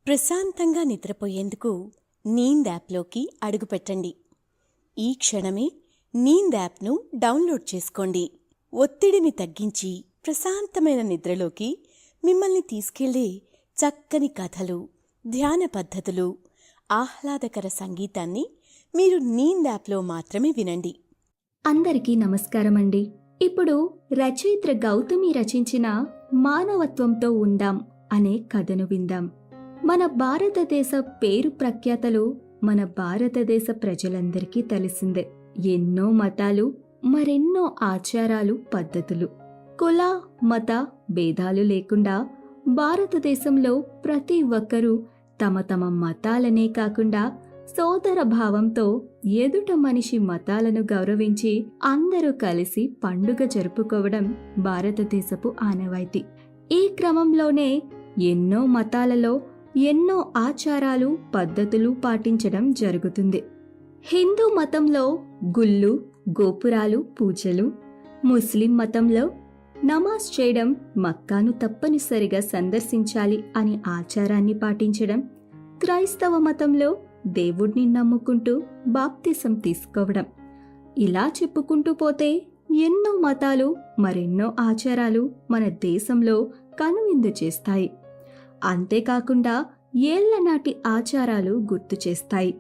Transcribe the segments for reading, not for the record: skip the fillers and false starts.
ప్రశాంతంగా నిద్రపోయేందుకు నీంద్ యాప్లోకి అడుగుపెట్టండి. ఈ క్షణమే నీంద్ యాప్ను డౌన్లోడ్ చేసుకోండి. ఒత్తిడిని తగ్గించి ప్రశాంతమైన నిద్రలోకి మిమ్మల్ని తీసుకెళ్లే చక్కని కథలు, ధ్యాన పద్ధతులు, ఆహ్లాదకర సంగీతాన్ని మీరు నీంద్ యాప్లో మాత్రమే వినండి. అందరికీ నమస్కారమండి. ఇప్పుడు రచయిత్ర గౌతమి రచించిన మానవత్వంతో ఉందాం అనే కథను విందాం. మన భారతదేశ పేరు ప్రఖ్యాతలు మన భారతదేశ ప్రజలందరికీ తెలిసిందే. ఎన్నో మతాలు, మరెన్నో ఆచారాలు, పద్ధతులు, కుల మత భేదాలు లేకుండా భారతదేశంలో ప్రతి ఒక్కరూ తమ తమ మతాలనే కాకుండా సోదర భావంతో ఎదుట మనిషి మతాలను గౌరవించి అందరూ కలిసి పండుగ జరుపుకోవడం భారతదేశపు ఆనవాయితీ. ఈ క్రమంలోనే ఎన్నో మతాలలో ఎన్నో ఆచారాలు, పద్ధతులు పాటించడం జరుగుతుంది. హిందూ మతంలో గుళ్ళు, గోపురాలు, పూజలు, ముస్లిం మతంలో నమాజ్ చేయడం, మక్కాను తప్పనిసరిగా సందర్శించాలి అనే ఆచారాన్ని పాటించడం, క్రైస్తవ మతంలో దేవుణ్ణి నమ్ముకుంటూ బాప్తిసం తీసుకోవడం, ఇలా చెప్పుకుంటూ పోతే ఎన్నో మతాలు, మరెన్నో ఆచారాలు మన దేశంలో కనువిందు చేస్తాయి. అంతేకాకుండా ఏళ్లనాటి ఆచారాలు గుర్తు చేస్తాయి.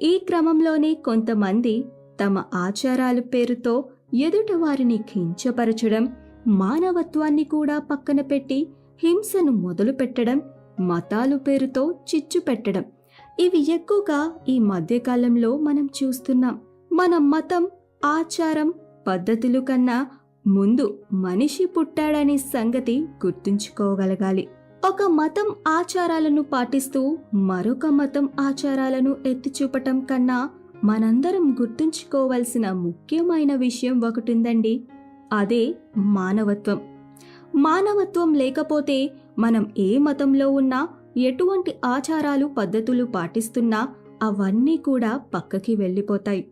ఈ క్రమంలోనే కొంతమంది తమ ఆచారాల పేరుతో ఎదుటివారిని కించపరచడం, మానవత్వాన్ని కూడా పక్కన పెట్టి హింసను మొదలు పెట్టడం, మతాలు పేరుతో చిచ్చు పెట్టడం, ఇవి ఎక్కువగా ఈ మధ్యకాలంలో మనం చూస్తున్నాం. మన మతం, ఆచారం, పద్ధతులు కన్నా ముందు మనిషి పుట్టాడనే సంగతి గుర్తుంచుకోగలగాలి. ఒక మతం ఆచారాలను పాటిస్తూ మరొక మతం ఆచారాలను ఎత్తి చూపటం కన్నా మనందరం గుర్తుంచుకోవాల్సిన ముఖ్యమైన విషయం ఒకటిందండి. అదే మానవత్వం. మానవత్వం లేకపోతే మనం ఏ మతంలో ఉన్నా, ఎటువంటి ఆచారాలు, పద్ధతులు పాటిస్తున్నా అవన్నీ కూడా పక్కకి వెళ్ళిపోతాయి.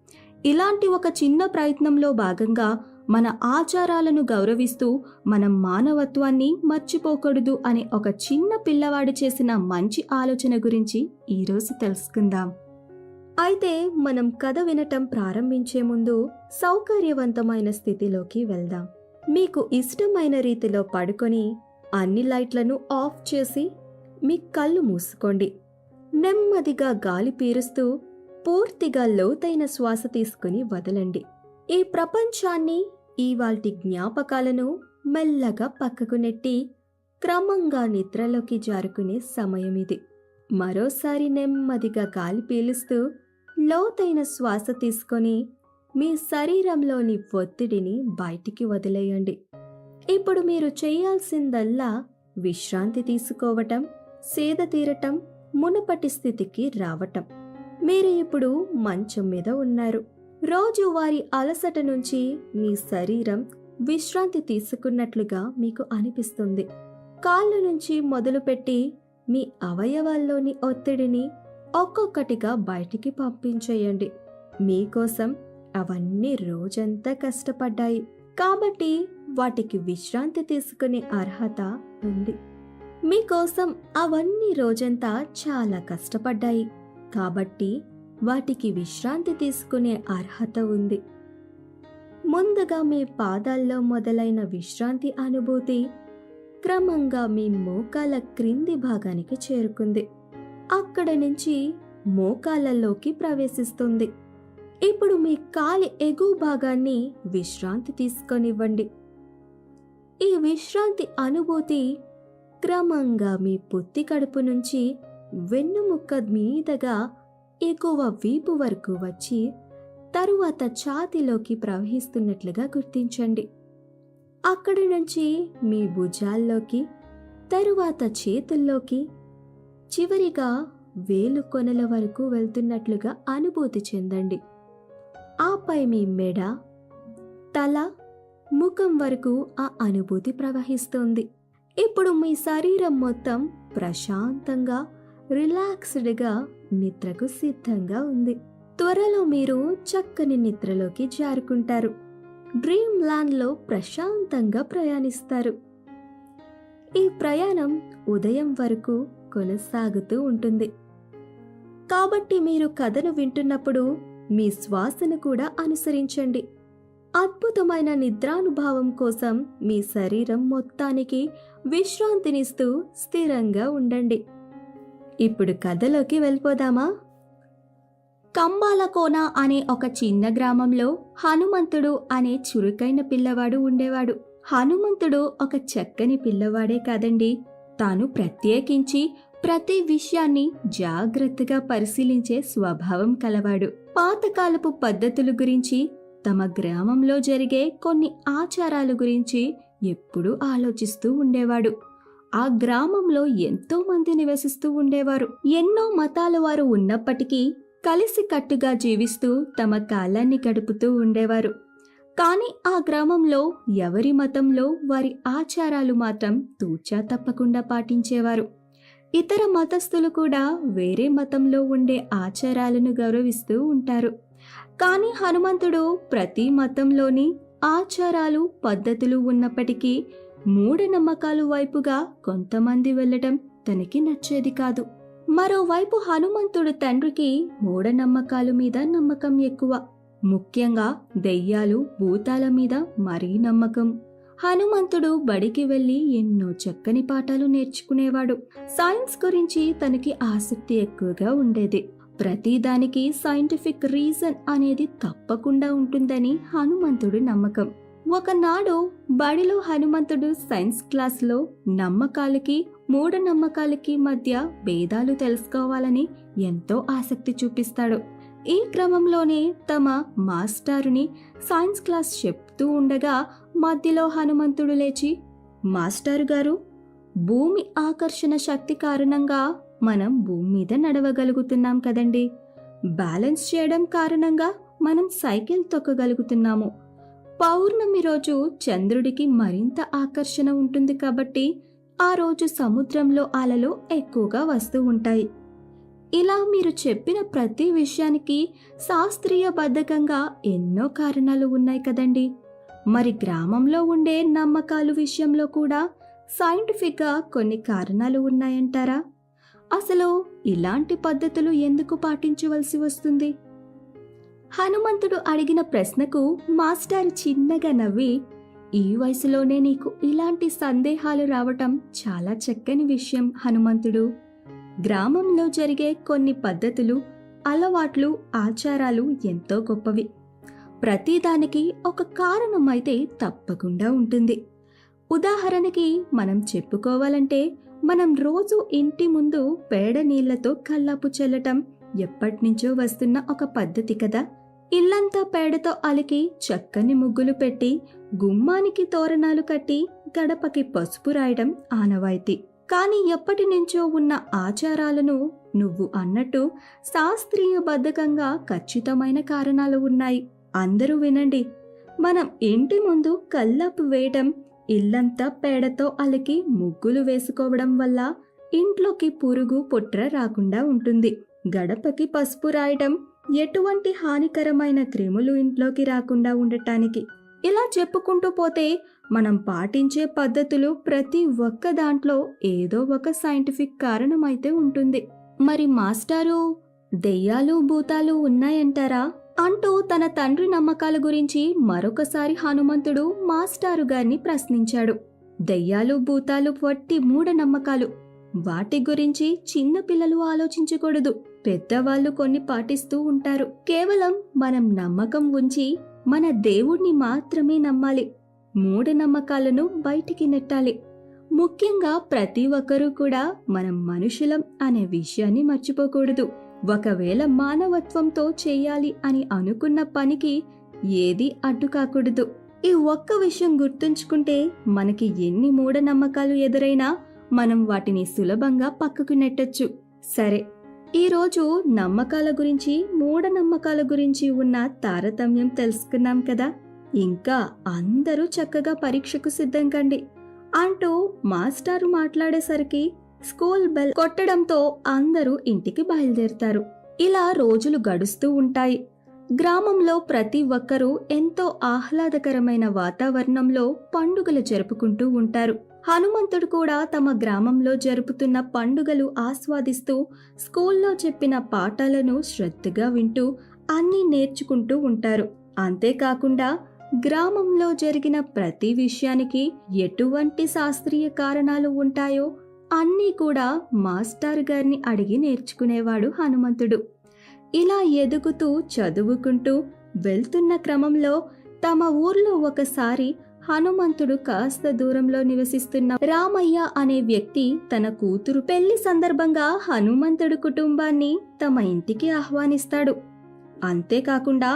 ఇలాంటి ఒక చిన్న ప్రయత్నంలో భాగంగా మన ఆచారాలను గౌరవిస్తూ మనం మానవత్వాన్ని మర్చిపోకూడదు అనే ఒక చిన్న పిల్లవాడు చేసిన మంచి ఆలోచన గురించి ఈరోజు తెలుసుకుందాం. అయితే మనం కథ వినటం ప్రారంభించే ముందు సౌకర్యవంతమైన స్థితిలోకి వెళ్దాం. మీకు ఇష్టమైన రీతిలో పడుకొని అన్ని లైట్లను ఆఫ్ చేసి మీ కళ్ళు మూసుకోండి. నెమ్మదిగా గాలి పీలుస్తూ పూర్తిగా లోతైన శ్వాస తీసుకుని వదలండి. ఈ ప్రపంచాన్ని, ఇవాల్టి జ్ఞాపకాలను మెల్లగా పక్కకు నెట్టి క్రమంగా నిద్రలోకి జారుకునే సమయం ఇది. మరోసారి నెమ్మదిగా గాలి పీలుస్తూ లోతైన శ్వాస తీసుకొని మీ శరీరంలోని ఒత్తిడిని బయటికి వదిలేయండి. ఇప్పుడు మీరు చేయాల్సిందల్లా విశ్రాంతి తీసుకోవటం, సేద తీరటం, మునుపటి స్థితికి రావటం. మీరు ఇప్పుడు మంచం మీద ఉన్నారు. రోజువారీ అలసట నుంచి మీ శరీరం విశ్రాంతి తీసుకున్నట్లుగా మీకు అనిపిస్తుంది. కాళ్ళ నుంచి మొదలుపెట్టి మీ అవయవాల్లోని ఒత్తిడిని ఒక్కొక్కటిగా బయటికి పంపించేయండి. మీకోసం అవన్నీ రోజంతా కష్టపడ్డాయి కాబట్టి వాటికి విశ్రాంతి తీసుకునే అర్హత ఉంది. మీకోసం అవన్నీ రోజంతా చాలా కష్టపడ్డాయి కాబట్టి వాటికి విశ్రాంతి తీసుకునే అర్హత ఉంది. ముందుగా మీ పాదాల్లో మొదలైన విశ్రాంతి అనుభూతి క్రమంగా మీ మోకాల క్రింది భాగానికి చేరుకుంది. అక్కడ నుంచి మోకాళ్ళలోకి ప్రవేశిస్తుంది. ఇప్పుడు మీ కాలి ఎగువ భాగాన్ని విశ్రాంతి తీసుకొనివ్వండి. ఈ విశ్రాంతి అనుభూతి క్రమంగా మీ పొత్తి కడుపు నుంచి వెన్నుముక్క మీదగా ఎగువ వీపు వరకు వచ్చి తరువాత ఛాతీలోకి ప్రవహిస్తున్నట్లుగా గుర్తించండి. అక్కడి నుంచి మీ భుజాల్లోకి, తరువాత చేతుల్లోకి, చివరిగా వేలు కొనల వరకు వెళ్తున్నట్లుగా అనుభూతి చెందండి. ఆపై మీ మెడ, తల, ముఖం వరకు ఆ అనుభూతి ప్రవహిస్తుంది. ఇప్పుడు మీ శరీరం మొత్తం ప్రశాంతంగా, రిలాక్స్డ్గా నిద్రకు సిద్ధంగా ఉంది. త్వరలో మీరు చక్కని నిద్రలోకి జారుకుంటారు. డ్రీమ్ ల్యాండ్లో ప్రశాంతంగా ప్రయాణిస్తారు. ఈ ప్రయాణం ఉదయం వరకు కొనసాగుతూ ఉంటుంది. కాబట్టి మీరు కథను వింటున్నప్పుడు మీ శ్వాసను కూడా అనుసరించండి. అద్భుతమైన నిద్రానుభావం కోసం మీ శరీరం మొత్తానికి విశ్రాంతినిస్తూ స్థిరంగా ఉండండి. ఇప్పుడు కథలోకి వెళ్ళిపోదామా? కంబాలకోన అనే ఒక చిన్న గ్రామంలో హనుమంతుడు అనే చురుకైన పిల్లవాడు ఉండేవాడు. హనుమంతుడు ఒక చక్కని పిల్లవాడే కాదండి, తాను ప్రత్యేకించి ప్రతి విషయాన్ని జాగ్రత్తగా పరిశీలించే స్వభావం కలవాడు. పాతకాలపు పద్ధతుల గురించి, తమ గ్రామంలో జరిగే కొన్ని ఆచారాల గురించి ఎప్పుడూ ఆలోచిస్తూ ఉండేవాడు. ఆ గ్రామంలో ఎంతో మంది నివసిస్తూ ఉండేవారు. ఎన్నో మతాల వారు ఉన్నప్పటికీ కలిసికట్టుగా జీవిస్తూ తమ కాలాన్ని గడుపుతూ ఉండేవారు. కానీ ఆ గ్రామంలో ఎవరి మతంలో వారి ఆచారాలు మాత్రం తూచా తప్పకుండా పాటించేవారు. ఇతర మతస్థులు కూడా వేరే మతంలో ఉండే ఆచారాలను గౌరవిస్తూ ఉంటారు. కానీ హనుమంతుడు ప్రతి మతంలోని ఆచారాలు పద్ధతులు ఉన్నప్పటికీ మూఢనమ్మకాల వైపుగా కొంతమంది వెళ్ళటం తనకి నచ్చేది కాదు. మరోవైపు హనుమంతుడు తండ్రికి మూఢనమ్మకాల మీద నమ్మకం ఎక్కువ. ముఖ్యంగా దెయ్యాలు, భూతాల మీద మరీ నమ్మకం. హనుమంతుడు బడికి వెళ్లి ఎన్నో చక్కని పాఠాలు నేర్చుకునేవాడు. సైన్స్ గురించి తనకి ఆసక్తి ఎక్కువగా ఉండేది. ప్రతిదానికి సైంటిఫిక్ రీజన్ అనేది తప్పకుండా ఉంటుందని హనుమంతుడి నమ్మకం. ఒకనాడు బడిలో హనుమంతుడు సైన్స్ క్లాస్లో నమ్మకాలకి మూఢనమ్మకాలకి మధ్య భేదాలు తెలుసుకోవాలని ఎంతో ఆసక్తి చూపిస్తాడు. ఈ క్రమంలోనే తమ మాస్టారుని సైన్స్ క్లాస్ చెప్తూ ఉండగా మధ్యలో హనుమంతుడు లేచి, "మాస్టారు గారు, భూమి ఆకర్షణ శక్తి కారణంగా మనం భూమి మీద నడవగలుగుతున్నాం కదండి. బ్యాలెన్స్ చేయడం కారణంగా మనం సైకిల్ తొక్కగలుగుతున్నాము. పౌర్ణమి రోజు చంద్రుడికి మరింత ఆకర్షణ ఉంటుంది కాబట్టి ఆ రోజు సముద్రంలో అలలు ఎక్కువగా వస్తూ ఉంటాయి. ఇలా మీరు చెప్పిన ప్రతి విషయానికి శాస్త్రీయబద్ధకంగా ఎన్నో కారణాలు ఉన్నాయి కదండి. మరి గ్రామంలో ఉండే నమ్మకాలు విషయంలో కూడా సైంటిఫిక్గా కొన్ని కారణాలు ఉన్నాయంటారా? అసలు ఇలాంటి పద్ధతులు ఎందుకు పాటించవలసి వస్తుంది?" హనుమంతుడు అడిగిన ప్రశ్నకు మాస్టర్ చిన్నగా నవ్వి, "ఈ వయసులోనే నీకు ఇలాంటి సందేహాలు రావటం చాలా చక్కని విషయం హనుమంతుడు. గ్రామంలో జరిగే కొన్ని పద్ధతులు, అలవాట్లు, ఆచారాలు ఎంతో గొప్పవి. ప్రతిదానికి ఒక కారణం అయితే తప్పకుండా ఉంటుంది. ఉదాహరణకి మనం చెప్పుకోవాలంటే, మనం రోజు ఇంటి ముందు పేడ నీళ్లతో కల్లాపు చల్లటం ఎప్పటినుంచో వస్తున్న ఒక పద్ధతి కదా. ఇల్లంతా పేడతో అలికి చక్కని ముగ్గులు పెట్టి గుమ్మానికి తోరణాలు కట్టి గడపకి పసుపు రాయడం ఆనవాయితీ. కానీ ఎప్పటి నుంచో ఉన్న ఆచారాలను నువ్వు అన్నట్టు శాస్త్రీయబద్ధకంగా ఖచ్చితమైన కారణాలు ఉన్నాయి. అందరూ వినండి. మనం ఇంటి ముందు కల్లాపు వేయడం, ఇల్లంతా పేడతో అలికి ముగ్గులు వేసుకోవడం వల్ల ఇంట్లోకి పురుగు పుట్ర రాకుండా ఉంటుంది. గడపకి పసుపు రాయడం ఎటువంటి హానికరమైన క్రిములు ఇంట్లోకి రాకుండా ఉండటానికి. ఇలా చెప్పుకుంటూ పోతే మనం పాటించే పద్ధతులు ప్రతి ఒక్క దాంట్లో ఏదో ఒక సైంటిఫిక్ కారణం అయితే ఉంటుంది. మరి మాస్టారు, దెయ్యాలు భూతాలు ఉన్నాయంటారా అంటూ తన తండ్రి నమ్మకాల గురించి మరొకసారి హనుమంతుడు మాస్టారు గారిని ప్రశ్నించాడు. దెయ్యాలు భూతాలు వట్టి మూఢనమ్మకాలు. వాటి గురించి చిన్న పిల్లలు ఆలోచించకూడదు. పెద్దవాళ్ళు కొన్ని పాటిస్తూ ఉంటారు. కేవలం మనం నమ్మకం ఉంచి మన దేవుణ్ణి మాత్రమే నమ్మాలి. మూఢనమ్మకాలను బయటికి నెట్టాలి. ముఖ్యంగా ప్రతి ఒక్కరూ కూడా మనం మనుషులం అనే విషయాన్ని మర్చిపోకూడదు. ఒకవేళ మానవత్వంతో చేయాలి అని అనుకున్న పనికి ఏది అడ్డు కాకూడదు. ఈ ఒక్క విషయం గుర్తుంచుకుంటే మనకి ఎన్ని మూఢనమ్మకాలు ఎదురైనా మనం వాటిని సులభంగా పక్కకు నెట్టొచ్చు. సరే, ఈరోజు నమ్మకాల గురించి, మూఢనమ్మకాల గురించి ఉన్న తారతమ్యం తెలుసుకున్నాం కదా. ఇంకా అందరూ చక్కగా పరీక్షకు సిద్ధం కండి అంటూ మాస్టారు మాట్లాడేసరికి స్కూల్ బెల్ కొట్టడంతో అందరూ ఇంటికి బయలుదేరుతారు. ఇలా రోజులు గడుస్తూ ఉంటాయి. గ్రామంలో ప్రతి ఒక్కరూ ఎంతో ఆహ్లాదకరమైన వాతావరణంలో పండుగలు జరుపుకుంటూ ఉంటారు. హనుమంతుడు కూడా తమ గ్రామంలో జరుపుతున్న పండుగలు ఆస్వాదిస్తూ స్కూల్లో చెప్పిన పాఠాలను శ్రద్ధగా వింటూ అన్నీ నేర్చుకుంటూ ఉంటారు. అంతేకాకుండా గ్రామంలో జరిగిన ప్రతి విషయానికి ఎటువంటి శాస్త్రీయ కారణాలు ఉంటాయో అన్నీ కూడా మాస్టర్ గారిని అడిగి నేర్చుకునేవాడు హనుమంతుడు. ఇలా ఎదుగుతూ చదువుకుంటూ వెళ్తున్న క్రమంలో తమ ఊర్లో ఒకసారి హనుమంతుడు కాస్త దూరంలో నివసిస్తున్న రామయ్య అనే వ్యక్తి తన కూతురు పెళ్లి సందర్భంగా హనుమంతుడు కుటుంబాన్ని తమ ఇంటికి ఆహ్వానిస్తాడు. అంతేకాకుండా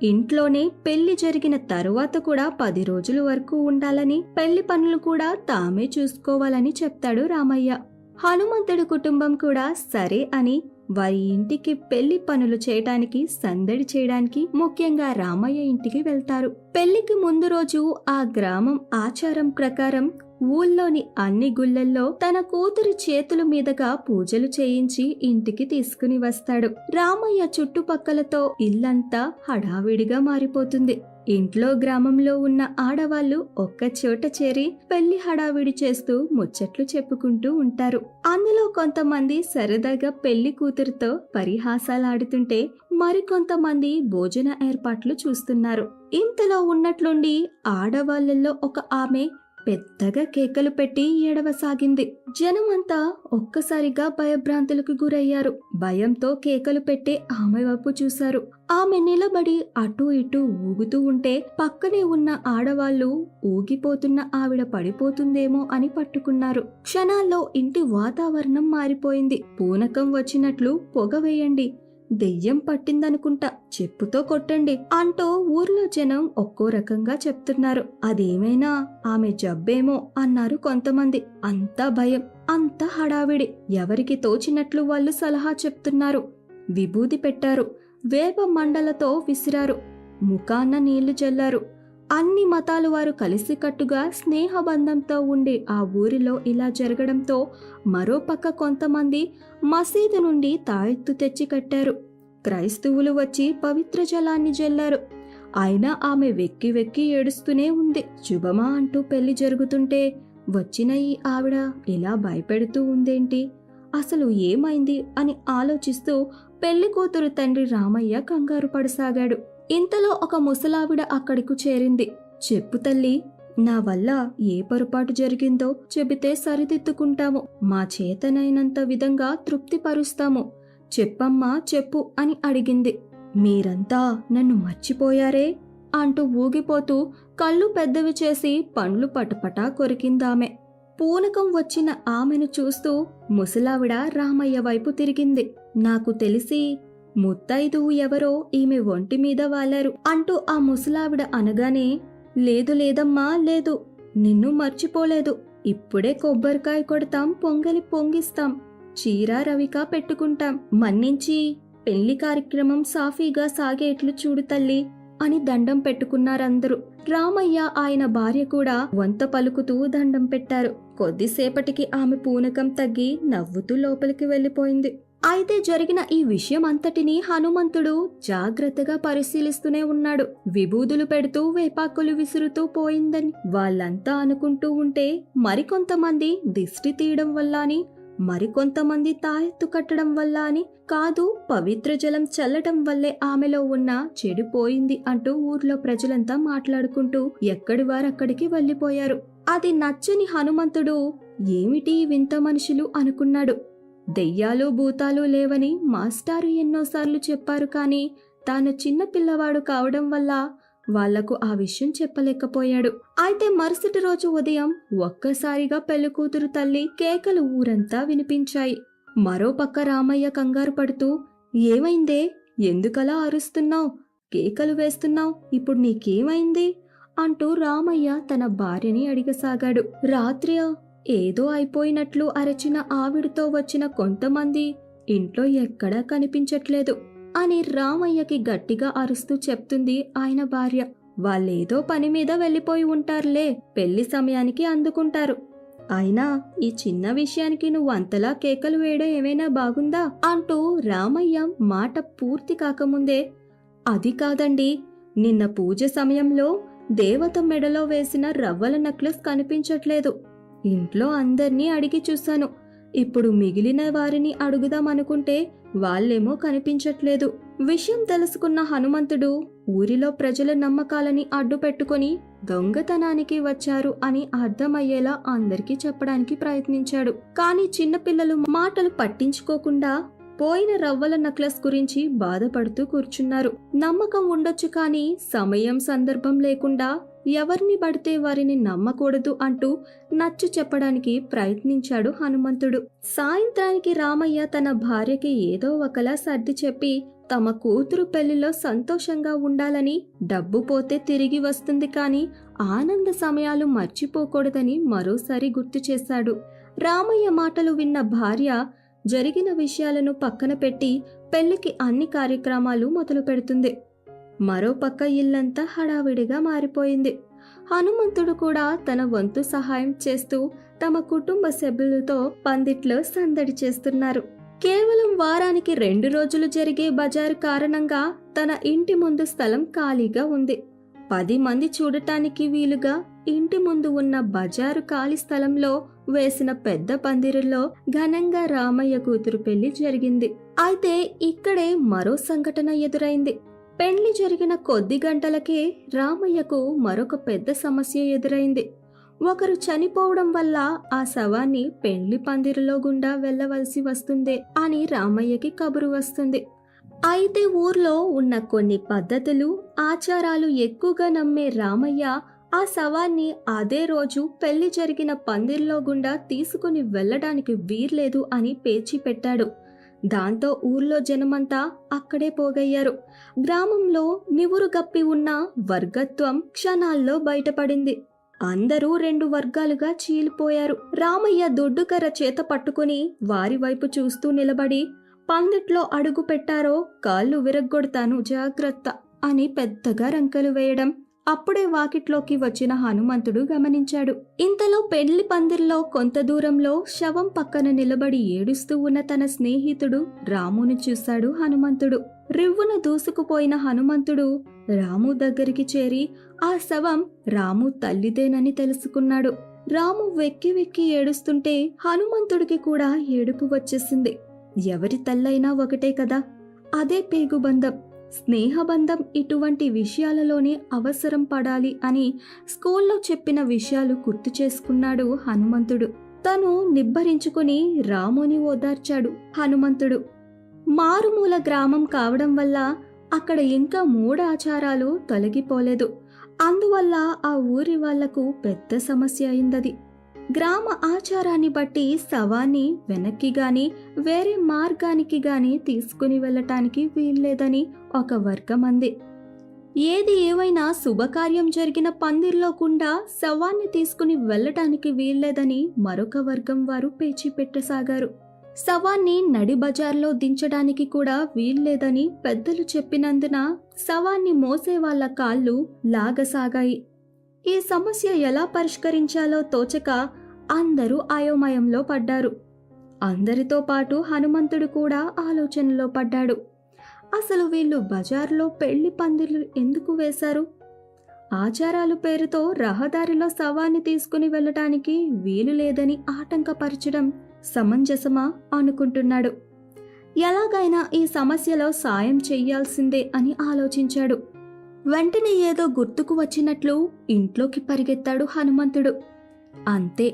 ఇంట్లోనే పెళ్లి జరిగిన తరువాత కూడా 10 రోజుల వరకు ఉండాలని, పెళ్లి పనులు కూడా తామే చూసుకోవాలని చెప్తాడు రామయ్య. హనుమంతుడి కుటుంబం కూడా సరే అని వారి ఇంటికి పెళ్లి పనులు చేయడానికి, సందడి చేయడానికి ముఖ్యంగా రామయ్య ఇంటికి వెళ్తారు. పెళ్లికి ముందు రోజు ఆ గ్రామం ఆచారం ప్రకారం ఊళ్ళోని అన్ని గుళ్ళల్లో తన కూతురి చేతుల మీదుగా పూజలు చేయించి ఇంటికి తీసుకుని వస్తాడు. రామయ్య చుట్టుపక్కలతో ఇల్లంతా హడావిడిగా మారిపోతుంది. ఇంట్లో గ్రామంలో ఉన్న ఆడవాళ్లు ఒక్క చోట చేరి పెళ్లి హడావిడి చేస్తూ ముచ్చట్లు చెప్పుకుంటూ ఉంటారు. అందులో కొంతమంది సరదాగా పెళ్లి కూతురుతో పరిహాసాలాడుతుంటే మరికొంతమంది భోజన ఏర్పాట్లు చూస్తున్నారు. ఇంతలో ఉన్నట్లుండి ఆడవాళ్లలో ఒక ఆమె పెద్దగా కేకలు పెట్టి ఏడవసాగింది. జనమంతా ఒక్కసారిగా భయభ్రాంతులకు గురయ్యారు. భయంతో కేకలు పెట్టే ఆమె వైపు చూశారు. ఆమె నిలబడి అటూ ఇటూ ఊగుతూ ఉంటే పక్కనే ఉన్న ఆడవాళ్లు ఊగిపోతున్న ఆవిడ పడిపోతుందేమో అని పట్టుకున్నారు. క్షణాల్లో ఇంటి వాతావరణం మారిపోయింది. పూనకం వచ్చినట్లు పొగ వేయండి, దెయ్యం పట్టిందనుకుంటా, చెప్పుతో కొట్టండి అంటూ ఊర్లో జనం ఒక్కో రకంగా చెప్తున్నారు. అదేమైనా ఆమె జబ్బేమో అన్నారు కొంతమంది. అంతా భయం, అంతా హడావిడి. ఎవరికి తోచినట్లు వాళ్ళు సలహా చెప్తున్నారు. విభూది పెట్టారు, వేప మండలతో విసిరారు, ముఖాన్న నీళ్లు చల్లారు. అన్ని మతాల వారు కలిసికట్టుగా స్నేహబంధంతో ఉండే ఆ ఊరిలో ఇలా జరగడంతో మరోపక్క కొంతమంది మసీదు నుండి తాయెత్తు తెచ్చి కట్టారు. క్రైస్తవులు వచ్చి పవిత్ర జలాన్ని జల్లారు. అయినా ఆమె వెక్కి వెక్కి ఏడుస్తూనే ఉంది. శుభమా అంటూ పెళ్లి జరుగుతుంటే వచ్చిన ఈ ఆవిడ ఇలా భయపెడుతూ ఉందేంటి, అసలు ఏమైంది అని ఆలోచిస్తూ పెళ్లి కూతురు తండ్రి రామయ్య కంగారు పడసాగాడు. ఇంతలో ఒక ముసలావిడ అక్కడికి చేరింది. చెప్పు తల్లి, నా వల్ల ఏ పొరపాటు జరిగిందో చెబితే సరిదిద్దుకుంటాము, మా చేతనైనంత విధంగా తృప్తిపరుస్తాము, చెప్పమ్మా చెప్పు అని అడిగింది. మీరంతా నన్ను మర్చిపోయారే అంటూ ఊగిపోతూ కళ్ళు పెద్దవి చేసి పండ్లు పటపటా కొరికిందామె. పూనకం వచ్చిన ఆమెను చూస్తూ ముసలావిడ రామయ్య వైపు తిరిగింది. నాకు తెలిసి ముత్తైదువు ఎవరో ఈమె ఒంటి మీద వాలారు అంటూ ఆ ముసలావిడ అనగానే, లేదు లేదమ్మా లేదు, నిన్ను మర్చిపోలేదు. ఇప్పుడే కొబ్బరికాయ కొడతాం, పొంగలి పొంగిస్తాం, చీర రవిక పెట్టుకుంటాం, మన్నించి పెళ్లి కార్యక్రమం సాఫీగా సాగేట్లు చూడు తల్లి అని దండం పెట్టుకున్నారందరూ. రామయ్య ఆయన భార్య కూడా వంత పలుకుతూ దండం పెట్టారు. కొద్దిసేపటికి ఆమె పూనకం తగ్గి నవ్వుతూ లోపలికి వెళ్లిపోయింది. అయితే జరిగిన ఈ విషయం అంతటినీ హనుమంతుడు జాగ్రత్తగా పరిశీలిస్తూనే ఉన్నాడు. విభూదులు పెడుతూ వేపాకులు విసురుతూ పోయిందని వాళ్ళంతా అనుకుంటూ ఉంటే మరికొంతమంది దిష్టి తీయడం వల్ల అని, మరికొంతమంది తాయెత్తు కట్టడం వల్ల అని, కాదు పవిత్ర జలం చల్లటం వల్లే ఆమెలో ఉన్న చెడు పోయింది అంటూ ఊర్లో ప్రజలంతా మాట్లాడుకుంటూ ఎక్కడి వారక్కడికి వెళ్లిపోయారు. అది నచ్చని హనుమంతుడు ఏమిటి వింత మనుషులు అనుకున్నాడు. దెయ్యాలు భూతాలు లేవని మాస్టారు ఎన్నోసార్లు చెప్పారు, కానీ తాను చిన్న పిల్లవాడు కావడం వల్ల వాళ్లకు ఆ విషయం చెప్పలేకపోయాడు. అయితే మరుసటి రోజు ఉదయం ఒక్కసారిగా పెళ్లికూతురు తల్లి కేకలు ఊరంతా వినిపించాయి. మరోపక్క రామయ్య కంగారు పడుతూ, ఏమైందే, ఎందుకలా అరుస్తున్నావు, కేకలు వేస్తున్నావు, ఇప్పుడు నీకేమైంది అంటూ రామయ్య తన భార్యని అడిగసాగాడు. రాత్రి ఏదో అయిపోయినట్లు అరచిన ఆవిడతో వచ్చిన కొంతమంది ఇంట్లో ఎక్కడా కనిపించట్లేదు అని రామయ్యకి గట్టిగా అరుస్తూ చెప్తుంది ఆయన భార్య. వాళ్ళేదో పని మీద వెళ్ళిపోయి ఉంటారులే, పెళ్లి సమయానికి అందుకుంటారు. అయినా ఈ చిన్న విషయానికి నువ్వు అంతలా కేకలు వేయడం ఏమైనా బాగుందా అంటూ రామయ్య మాట పూర్తి కాకముందే, అది కాదండి, నిన్న పూజ సమయంలో దేవత మెడలో వేసిన రవ్వల నెక్లెస్ కనిపించట్లేదు, ఇంట్లో అందర్నీ అడిగి చూశాను. ఇప్పుడు మిగిలిన వారిని అడుగుదామనుకుంటే వాళ్ళేమో కనిపించట్లేదు. విషయం తెలుసుకున్న హనుమంతుడు ఊరిలో ప్రజల నమ్మకాలని అడ్డు పెట్టుకుని దొంగతనానికి వచ్చారు అని అర్థమయ్యేలా అందరికీ చెప్పడానికి ప్రయత్నించాడు. కానీ చిన్నపిల్లలు మాటలు పట్టించుకోకుండా పోయిన రవ్వల నెక్లెస్ గురించి బాధపడుతూ కూర్చున్నారు. నమ్మకం ఉండొచ్చు కానీ సమయం సందర్భం లేకుండా ఎవరిని పడితే వారిని నమ్మకూడదు అంటూ నచ్చ చెప్పడానికి ప్రయత్నించాడు హనుమంతుడు. సాయంత్రానికి రామయ్య తన భార్యకి ఏదో ఒకలా సర్ది చెప్పి తమ కూతురు పెళ్లిలో సంతోషంగా ఉండాలని, డబ్బు పోతే తిరిగి వస్తుంది కానీ ఆనంద సమయాలు మర్చిపోకూడదని మరోసారి గుర్తు చేశాడు. రామయ్య మాటలు విన్న భార్య జరిగిన విషయాలను పక్కన పెట్టి పెళ్లికి అన్ని కార్యక్రమాలు మొదలు పెడుతుంది. మరోపక్క ఇల్లంతా హడావిడిగా మారిపోయింది. హనుమంతుడు కూడా తన వంతు సహాయం చేస్తూ తమ కుటుంబ సభ్యులతో పందిట్లో సందడి చేస్తున్నారు. కేవలం వారానికి 2 రోజులు జరిగే బజారు కారణంగా తన ఇంటి ముందు స్థలం ఖాళీగా ఉంది. 10 మంది చూడటానికి వీలుగా ఇంటి ముందు ఉన్న బజారు ఖాళీ స్థలంలో వేసిన పెద్ద పందిరిలో ఘనంగా రామయ్య కూతురు పెళ్లి జరిగింది. అయితే ఇక్కడే మరో సంఘటన ఎదురైంది. పెళ్లి జరిగిన కొద్ది గంటలకే రామయ్యకు మరొక పెద్ద సమస్య ఎదురైంది. ఒకరు చనిపోవడం వల్ల ఆ శవాన్ని పెళ్లి పందిరిలో గుండా వెళ్లవలసి వస్తుంది అని రామయ్యకి కబురు వస్తుంది. అయితే ఊర్లో ఉన్న కొన్ని పద్ధతులు, ఆచారాలు ఎక్కువగా నమ్మే రామయ్య ఆ శవాన్ని అదే రోజు పెళ్లి జరిగిన పందిరిలో గుండా తీసుకుని వెళ్లడానికి వీర్లేదు అని పేచీ పెట్టాడు. దాంతో ఊర్లో జనమంతా అక్కడే పోగయ్యారు. గ్రామంలో నివురుగప్పి ఉన్న వర్గత్వం క్షణాల్లో బయటపడింది. అందరూ 2 వర్గాలుగా చీలిపోయారు. రామయ్య దొడ్డుకర్ర చేత పట్టుకుని వారి వైపు చూస్తూ నిలబడి, పందిట్లో అడుగు పెట్టారో కాళ్ళు విరగ్గొడతాను జాగ్రత్త అని పెద్దగా రంకెలు వేయడం అప్పుడే వాకిట్లోకి వచ్చిన హనుమంతుడు గమనించాడు. ఇంతలో పెళ్లి పందిర్లో కొంత దూరంలో శవం పక్కన నిలబడి ఏడుస్తూ ఉన్న తన స్నేహితుడు రాముని చూశాడు హనుమంతుడు. రివ్వున దూసుకుపోయిన హనుమంతుడు రాము దగ్గరికి చేరి ఆ శవం రాము తల్లిదేనని తెలుసుకున్నాడు. రాము వెక్కి వెక్కి ఏడుస్తుంటే హనుమంతుడికి కూడా ఏడుపు వచ్చేసింది. ఎవరి తల్లైనా ఒకటే కదా, అదే పేగుబంధం, స్నేహబంధం ఇటువంటి విషయాలలోనే అవసరం పడాలి అని స్కూల్లో చెప్పిన విషయాలు గుర్తు చేసుకున్నాడు హనుమంతుడు. తను నిబ్బరించుకుని రాముని ఓదార్చాడు హనుమంతుడు. మారుమూల గ్రామం కావడం వల్ల అక్కడ ఇంకా 3 ఆచారాలు తొలగిపోలేదు. అందువల్ల ఆ ఊరి వాళ్లకు పెద్ద సమస్య అయిందది. గ్రామ ఆచారాన్ని బట్టి శవాన్ని వెనక్కి గాని వేరే మార్గానికి గాని తీసుకుని వెళ్ళటానికి వీల్లేదని ఒక వర్గం అంది. ఏది ఏవైనా శుభకార్యం జరిగిన పందిర్లో గుండా శవాన్ని తీసుకుని వెళ్ళటానికి వీల్లేదని మరొక వర్గం వారు పేచీ పెట్టసాగారు. శవాన్ని నడి బజార్లో దించడానికి కూడా వీల్లేదని పెద్దలు చెప్పినందున శవాన్ని మోసే వాళ్ళ కాళ్ళు లాగసాగాయి. ఈ సమస్య ఎలా పరిష్కరించాలో తోచక అందరూ అయోమయంలో పడ్డారు. అందరితో పాటు హనుమంతుడు కూడా ఆలోచనలో పడ్డాడు. అసలు వీళ్ళు బజార్లో పెళ్లి పందిర్లు ఎందుకు వేశారు? ఆచారాల పేరుతో రహదారిలో శవాన్ని తీసుకుని వెళ్ళటానికి వీలు లేదని ఆటంకపరచడం సమంజసమా అనుకుంటున్నాడు. ఎలాగైనా ఈ సమస్యలో సాయం చెయ్యాల్సిందే అని ఆలోచించాడు. వెంటనే ఏదో గుర్తుకు వచ్చినట్లు ఇంట్లోకి పరిగెత్తాడు హనుమంతుడు. అంతే,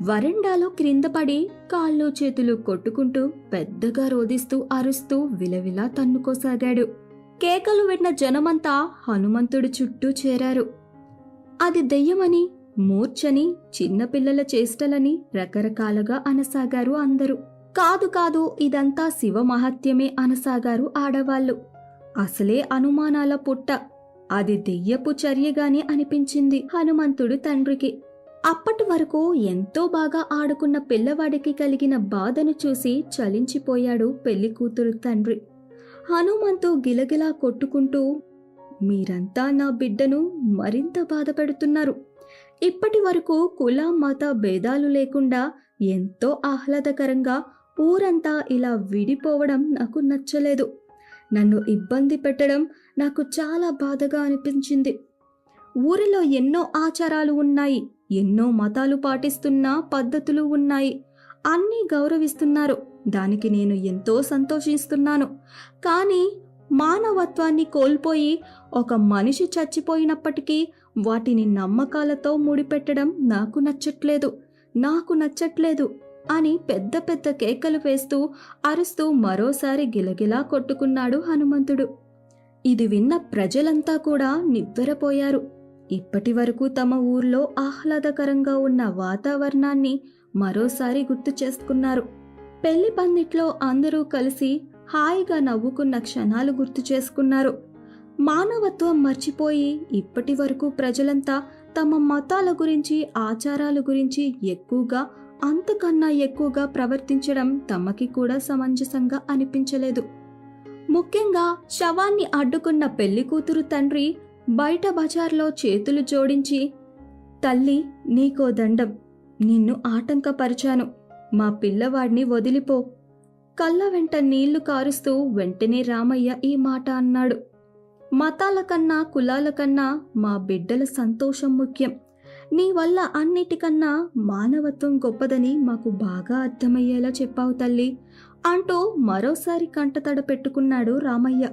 వరండాలో క్రింద పడి కాళ్ళు చేతులు కొట్టుకుంటూ పెద్దగా రోదిస్తూ అరుస్తూ విలవిలా తన్నుకోసాగాడు. కేకలు విన్న జనమంతా హనుమంతుడి చుట్టూ చేరారు. అది దెయ్యమని, మూర్ఛని, చిన్నపిల్లల చేష్టలని రకరకాలుగా అనసాగారు అందరూ. కాదు కాదు, ఇదంతా శివ మహత్యమే అనసాగారు ఆడవాళ్లు. అసలే అనుమానాల పుట్ట, అది దెయ్యపు చర్యగానే అనిపించింది హనుమంతుడు తండ్రికి. అప్పటి వరకు ఎంతో బాగా ఆడుకున్న పిల్లవాడికి కలిగిన బాధను చూసి చలించిపోయాడు పెళ్లి కూతురు తండ్రి. హనుమంతు గిలగిలా కొట్టుకుంటూ, మీరంతా నా బిడ్డను మరింత బాధ పెడుతున్నారు. ఇప్పటి వరకు కుల మత భేదాలు లేకుండా ఎంతో ఆహ్లాదకరంగా ఊరంతా ఇలా విడిపోవడం నాకు నచ్చలేదు. నన్ను ఇబ్బంది పెట్టడం నాకు చాలా బాధగా అనిపించింది. ఊరిలో ఎన్నో ఆచారాలు ఉన్నాయి, ఎన్నో మతాలు పాటిస్తున్న పద్ధతులు ఉన్నాయి, అన్నీ గౌరవిస్తున్నారు. దానికి నేను ఎంతో సంతోషిస్తున్నాను. కానీ మానవత్వాన్ని కోల్పోయి ఒక మనిషి చచ్చిపోయినప్పటికీ వాటిని నమ్మకాలతో ముడిపెట్టడం నాకు నచ్చట్లేదు అని పెద్ద పెద్ద కేకలు వేస్తూ అరుస్తూ మరోసారి గిలగిలా కొట్టుకున్నాడు హనుమంతుడు. ఇది విన్న ప్రజలంతా కూడా నివ్వెరపోయారు. ఇప్పటి వరకు తమ ఊర్లో ఆహ్లాదకరంగా ఉన్న వాతావరణాన్ని మరోసారి గుర్తు చేసుకున్నారు. పెళ్లి పందిట్లో అందరూ కలిసి హాయిగా నవ్వుకున్న క్షణాలు గుర్తు చేసుకున్నారు. మానవత్వం మర్చిపోయి ఇప్పటి వరకు ప్రజలంతా తమ మతాల గురించి, ఆచారాల గురించి అంతకన్నా ఎక్కువగా ప్రవర్తించడం తమకి కూడా సమంజసంగా అనిపించలేదు. ముఖ్యంగా శవాన్ని అడ్డుకున్న పెళ్లి కూతురు తండ్రి బయట బజార్లో చేతులు జోడించి, తల్లి నీకో దండం, నిన్ను ఆటంకపరిచాను, మా పిల్లవాడిని వదిలిపో. కళ్ళ వెంట నీళ్లు కారుస్తూ వెంటనే రామయ్య ఈ మాట అన్నాడు. మతాల కన్నా కులాల కన్నా మా బిడ్డల సంతోషం ముఖ్యం. నీ వల్ల అన్నిటికన్నా మానవత్వం గొప్పదని మాకు బాగా అర్థమయ్యేలా చెప్పావు తల్లి అంటూ మరోసారి కంటతడ పెట్టుకున్నాడు రామయ్య.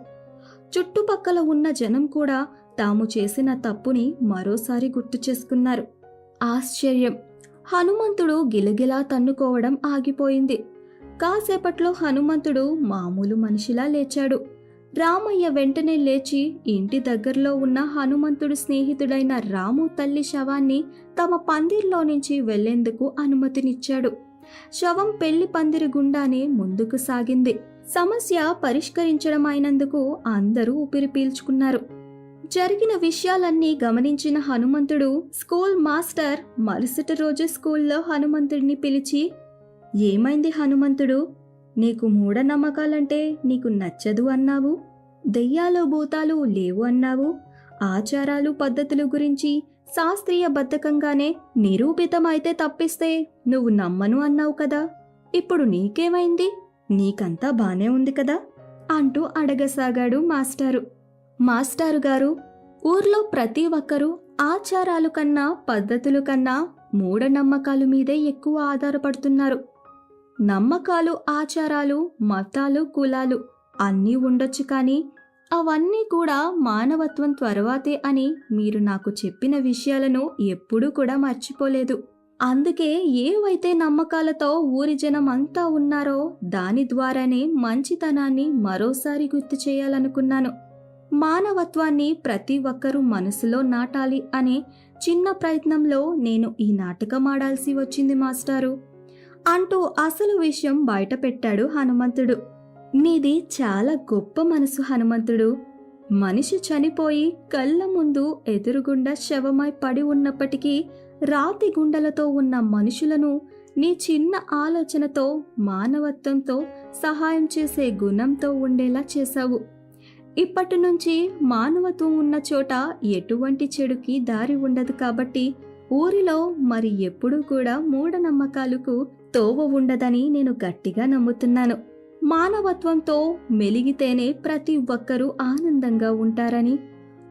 చుట్టుపక్కల ఉన్న జనం కూడా తాము చేసిన తప్పుని మరోసారి గుర్తు చేసుకున్నారు. ఆశ్చర్యం! హనుమంతుడు గిలగిలా తన్నుకోవడం ఆగిపోయింది. కాసేపట్లో హనుమంతుడు మామూలు మనిషిలా లేచాడు. రామయ్య వెంటనే లేచి ఇంటి దగ్గరలో ఉన్న హనుమంతుడు స్నేహితుడైన రాము తల్లి శవాన్ని తమ పందిర్లో నుంచి వెళ్లేందుకు అనుమతినిచ్చాడు. శవం పెళ్లి పందిరి గుండానే ముందుకు సాగింది. సమస్య పరిష్కరించడం అయినందుకు అందరూ ఊపిరి పీల్చుకున్నారు. జరిగిన విషయాలన్నీ గమనించిన హనుమంతుడు స్కూల్ మాస్టర్ మరుసటి రోజు స్కూల్లో హనుమంతుడిని పిలిచి, ఏమైంది హనుమంతుడు, నీకు మూఢనమ్మకాలంటే నీకు నచ్చదు అన్నావు, దెయ్యాలు భూతాలు లేవు అన్నావు, ఆచారాలు పద్ధతుల గురించి శాస్త్రీయబద్ధకంగానే నిరూపితమైతే తప్పిస్తే నువ్వు నమ్మను అన్నావు కదా, ఇప్పుడు నీకేమైంది, నీకంతా బానే ఉంది కదా అంటూ అడగసాగాడు మాస్టారు. మాస్టారు గారు, ఊర్లో ప్రతి ఒక్కరూ ఆచారాలు కన్నా పద్ధతులు కన్నా మూఢనమ్మకాలు మీదే ఎక్కువ ఆధారపడుతున్నారు. నమ్మకాలు, ఆచారాలు, మతాలు, కులాలు అన్నీ ఉండొచ్చు, కానీ అవన్నీ కూడా మానవత్వం తర్వాతే అని మీరు నాకు చెప్పిన విషయాలను ఎప్పుడూ కూడా మర్చిపోలేదు. అందుకే ఏవైతే నమ్మకాలతో ఊరి జనం అంతా ఉన్నారో దాని ద్వారానే మంచితనాన్ని మరోసారి గుర్తు చేయాలనుకున్నాను. మానవత్వాన్ని ప్రతి ఒక్కరూ మనసులో నాటాలి అనే చిన్న ప్రయత్నంలో నేను ఈ నాటకం ఆడాల్సి వచ్చింది మాస్టారు అంటూ అసలు విషయం బయట పెట్టాడు హనుమంతుడు. నీది చాలా గొప్ప మనసు హనుమంతుడు. మనిషి చనిపోయి కళ్ళ ముందు ఎదురుగుండా శవమై పడి ఉన్నప్పటికీ రాతి గుండెలతో ఉన్న మనుషులను నీ చిన్న ఆలోచనతో, మానవత్వంతో సహాయం చేసే గుణంతో ఉండేలా చేశావు. ఇప్పటి నుంచి మానవత్వం ఉన్న చోట ఎటువంటి చెడుకి దారి ఉండదు. కాబట్టి ఊరిలో మరి ఎప్పుడూ కూడా మూఢనమ్మకాలకు తోవ ఉండదని నేను గట్టిగా నమ్ముతున్నాను. మానవత్వంతో మెలిగితేనే ప్రతి ఒక్కరూ ఆనందంగా ఉంటారని,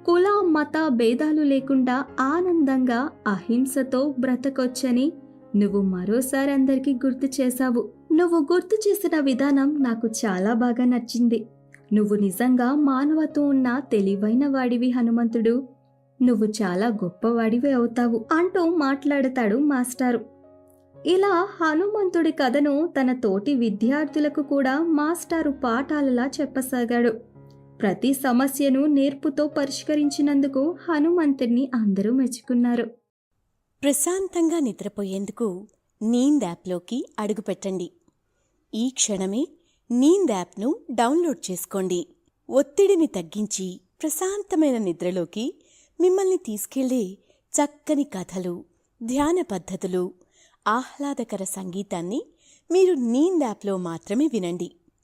కుల మత భేదాలు లేకుండా ఆనందంగా అహింసతో బ్రతకొచ్చని నువ్వు మరోసారి అందరికీ గుర్తు చేశావు. నువ్వు గుర్తు చేసిన విధానం నాకు చాలా బాగా నచ్చింది. నువ్వు నిజంగా మానవత్వం ఉన్న తెలివైన వాడివి హనుమంతుడు. నువ్వు చాలా గొప్పవాడివి అవుతావు అంటూ మాట్లాడతాడు మాస్టారు. ఇలా హనుమంతుడి కథను తన తోటి విద్యార్థులకు కూడా మాస్టారు పాఠాలలా చెప్పసాగాడు. ప్రతి సమస్యను నేర్పుతో పరిష్కరించినందుకు హనుమంతుడిని అందరూ మెచ్చుకున్నారు. ప్రశాంతంగా నిద్రపోయేందుకు నీంద్ యాప్లోకి అడుగుపెట్టండి. ఈ క్షణమే నీంద్ యాప్ను డౌన్లోడ్ చేసుకోండి. ఒత్తిడిని తగ్గించి ప్రశాంతమైన నిద్రలోకి మిమ్మల్ని తీసుకెళ్లే చక్కని కథలు, ధ్యాన పద్ధతులు, ఆహ్లాదకర సంగీతాన్ని మీరు నీంద్ యాప్లో మాత్రమే వినండి.